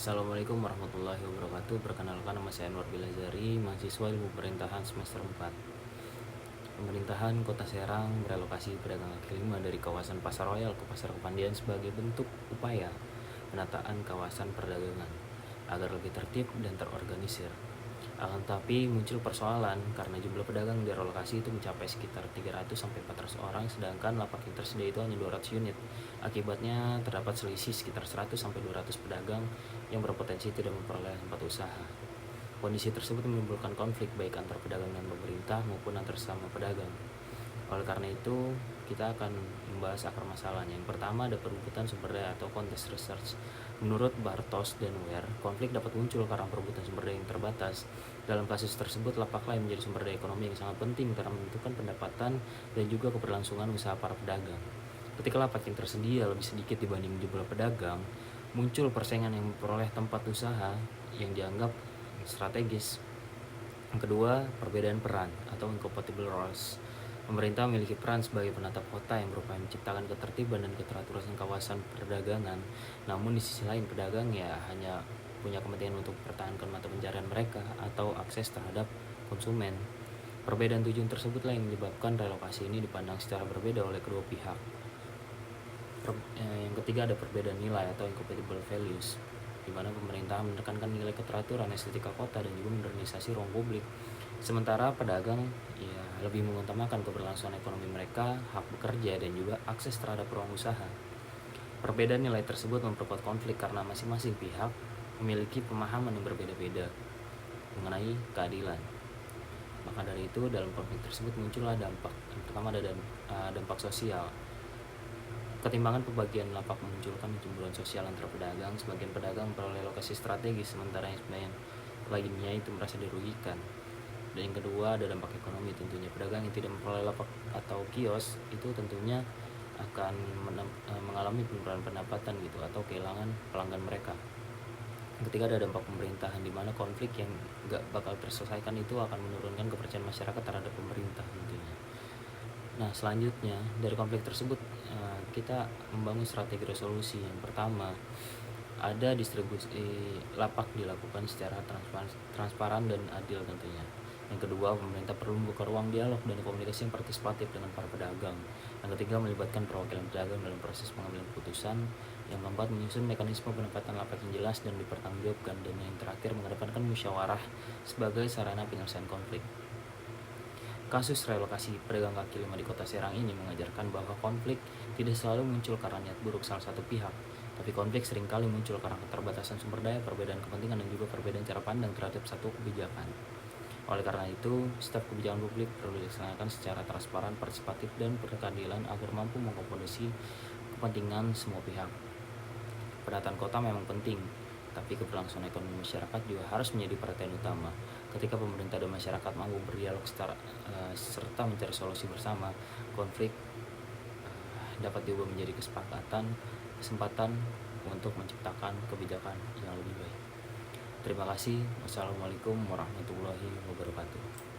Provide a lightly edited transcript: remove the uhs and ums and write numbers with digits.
Assalamualaikum warahmatullahi wabarakatuh. Perkenalkan, nama saya Anwar Bilazari, mahasiswa ilmu pemerintahan semester 4. Pemerintahan Kota Serang merelokasi pedagang kaki lima dari kawasan Pasar Royal ke Pasar Kepandian sebagai bentuk upaya penataan kawasan perdagangan agar lebih tertib dan terorganisir. Akan tetapi muncul persoalan karena jumlah pedagang di relokasi itu mencapai sekitar 300-400 orang, sedangkan lapak yang tersedia itu hanya 200 unit. Akibatnya terdapat selisih sekitar 100-200 pedagang yang berpotensi tidak memperoleh tempat usaha. Kondisi tersebut menimbulkan konflik baik antar pedagang dan pemerintah maupun antar sesama pedagang. Oleh karena itu, kita akan membahas akar masalahnya. Yang pertama ada perebutan sumber daya atau context research. Menurut Bartos dan Ware, konflik dapat muncul karena perebutan sumber daya yang terbatas. Dalam kasus tersebut, lapak lain menjadi sumber daya ekonomi yang sangat penting karena menentukan pendapatan dan juga keberlangsungan usaha para pedagang. Ketika lapak yang tersedia lebih sedikit dibanding jumlah pedagang, muncul persaingan yang memperoleh tempat usaha yang dianggap strategis. Yang kedua, perbedaan peran atau incompatible roles. Pemerintah memiliki peran sebagai penatap kota yang berupaya menciptakan ketertiban dan keteraturan kawasan perdagangan. Namun di sisi lain, pedagang ya hanya punya kepentingan untuk mempertahankan mata pencarian mereka atau akses terhadap konsumen. Perbedaan tujuan tersebutlah yang menyebabkan relokasi ini dipandang secara berbeda oleh kedua pihak. Yang ketiga ada perbedaan nilai atau incompatible values, di mana pemerintah menekankan nilai keteraturan, estetika kota, dan juga modernisasi ruang publik. Sementara pedagang ya lebih mengutamakan keberlangsungan ekonomi mereka, hak bekerja, dan juga akses terhadap ruang usaha. Perbedaan nilai tersebut memperkuat konflik karena masing-masing pihak memiliki pemahaman yang berbeda-beda mengenai keadilan. Maka dari itu, dalam konflik tersebut muncullah dampak. Yang pertama ada dampak sosial. Ketimbangan pembagian lapak memunculkan kecemburuan sosial antara pedagang. Sebagian pedagang memperoleh lokasi strategis, sementara yang sebagian lainnya itu merasa dirugikan. Dan yang kedua ada dampak ekonomi. Tentunya pedagang yang tidak memperoleh lapak atau kios itu tentunya akan mengalami penurunan pendapatan gitu, atau kehilangan pelanggan mereka. Yang ketiga ada dampak pemerintahan, di mana konflik yang gak bakal terselesaikan itu akan menurunkan kepercayaan masyarakat terhadap pemerintah tentunya. Nah, selanjutnya dari konflik tersebut kita membangun strategi resolusi. Yang pertama, ada distribusi lapak dilakukan secara transparan dan adil tentunya. Yang kedua, pemerintah perlu membuka ruang dialog dan komunikasi yang partisipatif dengan para pedagang. Yang ketiga, melibatkan perwakilan pedagang dalam proses pengambilan keputusan. Yang keempat, menyusun mekanisme penempatan lapak yang jelas dan dipertanggungjawabkan. Dan yang terakhir, mengedepankan musyawarah sebagai sarana penyelesaian konflik. Kasus relokasi pedagang kaki lima di Kota Serang ini mengajarkan bahwa konflik tidak selalu muncul karena niat buruk salah satu pihak, tapi konflik seringkali muncul karena keterbatasan sumber daya, perbedaan kepentingan, dan juga perbedaan cara pandang terhadap satu kebijakan. Oleh karena itu, setiap kebijakan publik perlu dilaksanakan secara transparan, partisipatif, dan berkeadilan agar mampu mengakomodasi kepentingan semua pihak. Penataan kota memang penting, tapi keberlangsungan ekonomi masyarakat juga harus menjadi perhatian utama. Ketika pemerintah dan masyarakat mampu berdialog serta mencari solusi bersama, konflik dapat diubah menjadi kesempatan untuk menciptakan kebijakan yang lebih baik. Terima kasih. Wassalamualaikum warahmatullahi wabarakatuh.